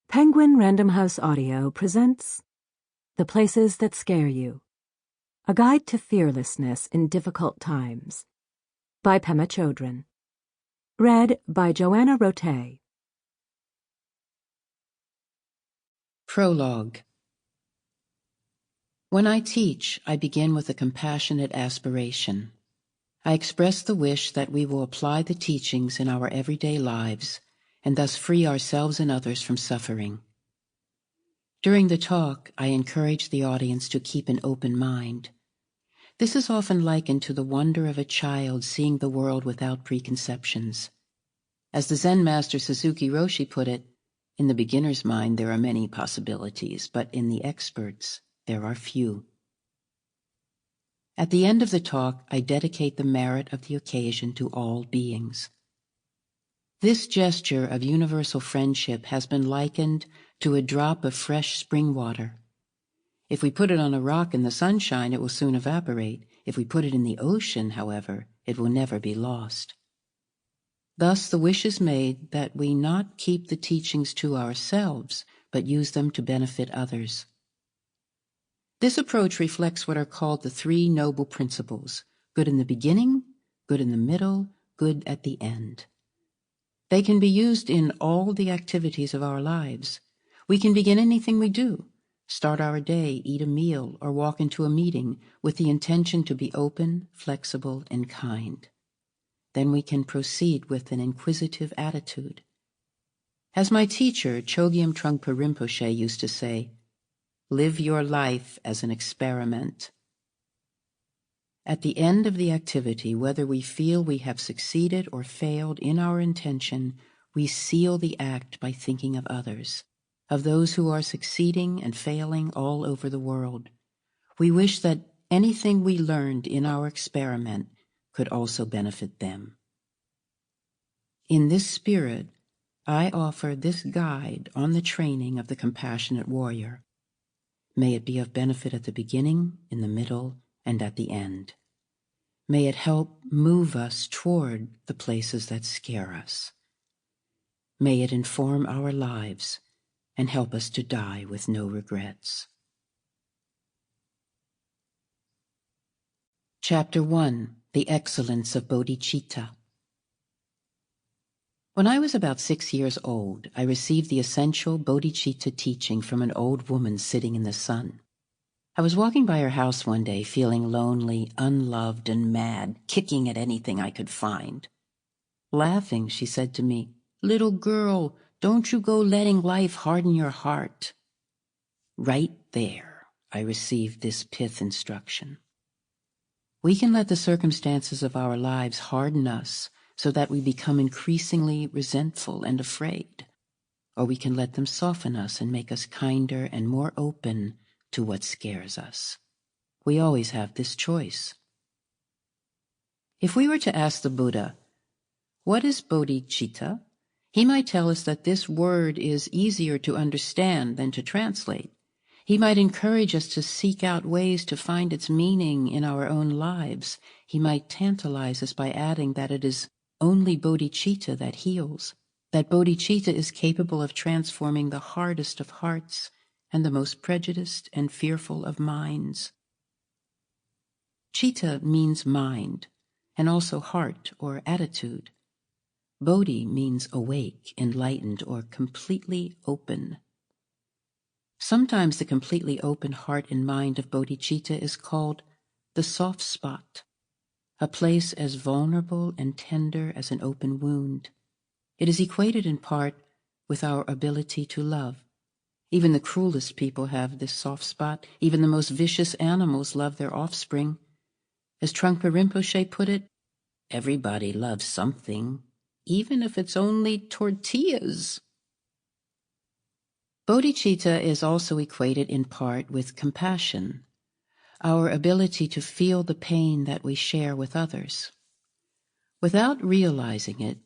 Penguin Random House Audio presents The Places That Scare You, A Guide to Fearlessness in Difficult Times, by Pema Chödrön. Read by Joanna Rotte. Prologue. When I teach, I begin with a compassionate aspiration. I express the wish that we will apply the teachings in our everyday lives and thus free ourselves and others from suffering. During the talk, I encourage the audience to keep an open mind. This is often likened to the wonder of a child seeing the world without preconceptions. As the Zen master Suzuki Roshi put it, in the beginner's mind there are many possibilities, but in the expert's there are few. At the end of the talk, I dedicate the merit of the occasion to all beings. This gesture of universal friendship has been likened to a drop of fresh spring water. If we put it on a rock in the sunshine, it will soon evaporate. If we put it in the ocean, however, it will never be lost. Thus, the wish is made that we not keep the teachings to ourselves, but use them to benefit others. This approach reflects what are called the three noble principles: good in the beginning, good in the middle, good at the end. They can be used in all the activities of our lives. We can begin anything we do, start our day, eat a meal, or walk into a meeting with the intention to be open, flexible, and kind. Then we can proceed with an inquisitive attitude. As my teacher, Chogyam Trungpa Rinpoche, used to say, live your life as an experiment. At the end of the activity, whether we feel we have succeeded or failed in our intention, we seal the act by thinking of others, of those who are succeeding and failing all over the world. We wish that anything we learned in our experiment could also benefit them. In this spirit, I offer this guide on the training of the compassionate warrior. May it be of benefit at the beginning, in the middle, and at the end. May it help move us toward the places that scare us. May it inform our lives and help us to die with no regrets. Chapter 1. The Excellence of Bodhicitta. When I was about 6 years old, I received the essential bodhicitta teaching from an old woman sitting in the sun. I was walking by her house one day, feeling lonely, unloved, and mad, kicking at anything I could find. Laughing, she said to me, "Little girl, don't you go letting life harden your heart." Right there, I received this pith instruction. We can let the circumstances of our lives harden us so that we become increasingly resentful and afraid, or we can let them soften us and make us kinder and more open to what scares us. We always have this choice. If we were to ask the Buddha, what is bodhicitta? He might tell us that this word is easier to understand than to translate. He might encourage us to seek out ways to find its meaning in our own lives. He might tantalize us by adding that it is only bodhicitta that heals, that bodhicitta is capable of transforming the hardest of hearts and the most prejudiced and fearful of minds. Citta means mind, and also heart or attitude. Bodhi means awake, enlightened, or completely open. Sometimes the completely open heart and mind of bodhicitta is called the soft spot, a place as vulnerable and tender as an open wound. It is equated in part with our ability to love. Even the cruelest people have this soft spot. Even the most vicious animals love their offspring. As Trungpa Rinpoche put it, everybody loves something, even if it's only tortillas. Bodhicitta is also equated in part with compassion, our ability to feel the pain that we share with others. Without realizing it,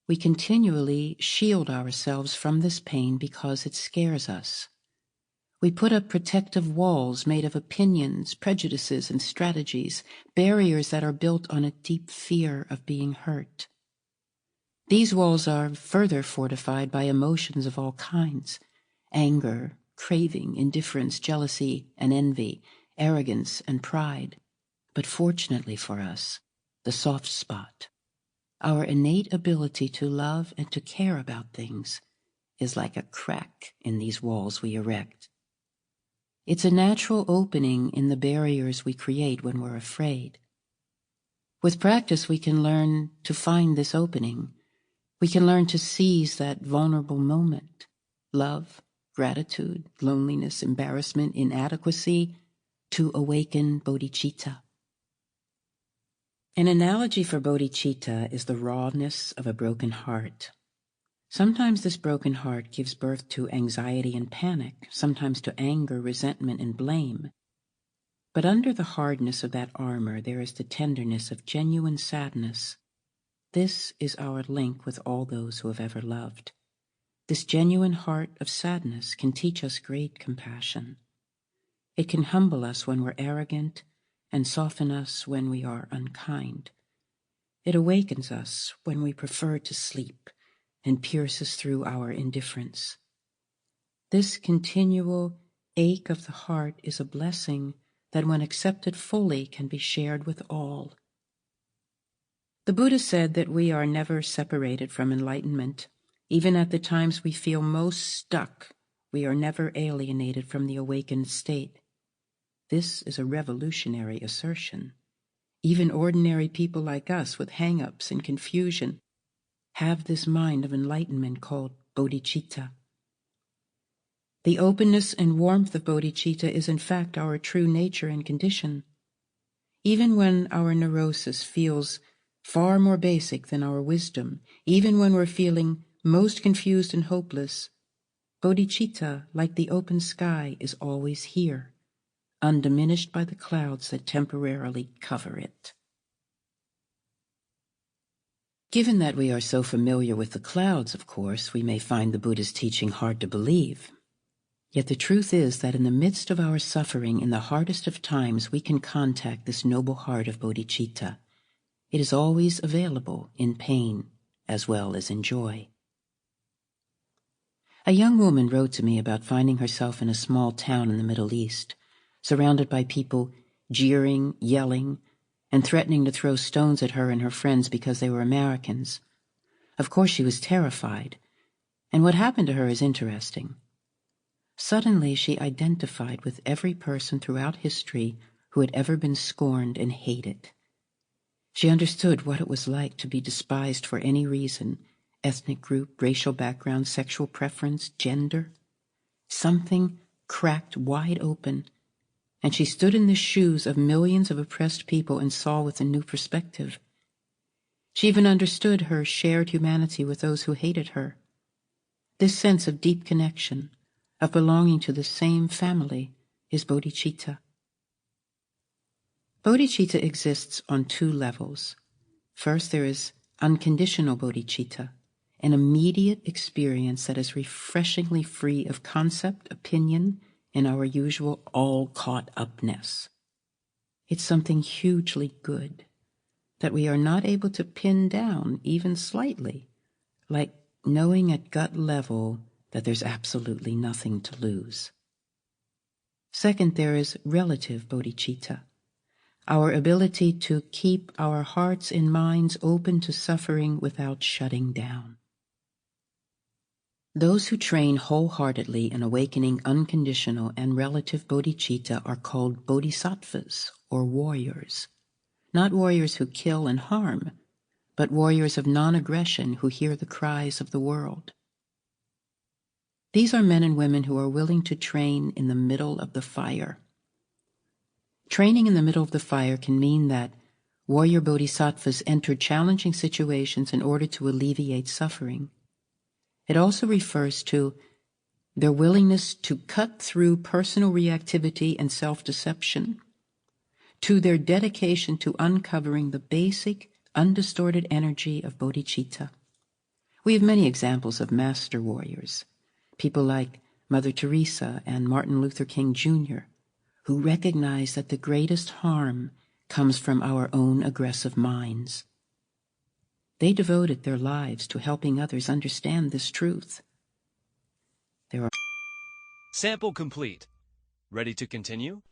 we continually shield ourselves from this pain because it scares us. We put up protective walls made of opinions, prejudices, and strategies, barriers that are built on a deep fear of being hurt. These walls are further fortified by emotions of all kinds: anger, craving, indifference, jealousy and envy, arrogance and pride. But fortunately for us, the soft spot, our innate ability to love and to care about things, is like a crack in these walls we erect. It's a natural opening in the barriers we create when we're afraid. With practice, we can learn to find this opening. We can learn to seize that vulnerable moment. Love, gratitude, loneliness, embarrassment, inadequacy, to awaken bodhicitta. An analogy for bodhicitta is the rawness of a broken heart. Sometimes this broken heart gives birth to anxiety and panic, sometimes to anger, resentment, and blame. But under the hardness of that armor, there is the tenderness of genuine sadness. This is our link with all those who have ever loved. This genuine heart of sadness can teach us great compassion. It can humble us when we're arrogant and soften us when we are unkind. It awakens us when we prefer to sleep and pierces through our indifference. This continual ache of the heart is a blessing that, when accepted fully, can be shared with all. The Buddha said that we are never separated from enlightenment. Even at the times we feel most stuck, we are never alienated from the awakened state. This is a revolutionary assertion. Even ordinary people like us with hang-ups and confusion have this mind of enlightenment called bodhicitta. The openness and warmth of bodhicitta is in fact our true nature and condition. Even when our neurosis feels far more basic than our wisdom, even when we're feeling most confused and hopeless, bodhicitta, like the open sky, is always here, undiminished by the clouds that temporarily cover it. Given that we are so familiar with the clouds, of course, we may find the Buddha's teaching hard to believe. Yet the truth is that in the midst of our suffering, in the hardest of times, we can contact this noble heart of bodhicitta. It is always available in pain as well as in joy. A young woman wrote to me about finding herself in a small town in the Middle East, surrounded by people jeering, yelling, and threatening to throw stones at her and her friends because they were Americans. Of course, she was terrified, and what happened to her is interesting. Suddenly, she identified with every person throughout history who had ever been scorned and hated. She understood what it was like to be despised for any reason: ethnic group, racial background, sexual preference, gender. Something cracked wide open, and she stood in the shoes of millions of oppressed people and saw with a new perspective. She even understood her shared humanity with those who hated her. This sense of deep connection, of belonging to the same family, is bodhicitta. Bodhicitta exists on two levels. First, there is unconditional bodhicitta, an immediate experience that is refreshingly free of concept, opinion, and our usual all-caught-upness. It's something hugely good that we are not able to pin down even slightly, like knowing at gut level that there's absolutely nothing to lose. Second, there is relative bodhicitta, our ability to keep our hearts and minds open to suffering without shutting down. Those who train wholeheartedly in awakening unconditional and relative bodhicitta are called bodhisattvas, or warriors. Not warriors who kill and harm, but warriors of non-aggression who hear the cries of the world. These are men and women who are willing to train in the middle of the fire. Training in the middle of the fire can mean that warrior bodhisattvas enter challenging situations in order to alleviate suffering. It also refers to their willingness to cut through personal reactivity and self-deception, to their dedication to uncovering the basic, undistorted energy of bodhicitta. We have many examples of master warriors, people like Mother Teresa and Martin Luther King Jr., who recognize that the greatest harm comes from our own aggressive minds. They devoted their lives to helping others understand this truth. There are Sample complete. Ready to continue?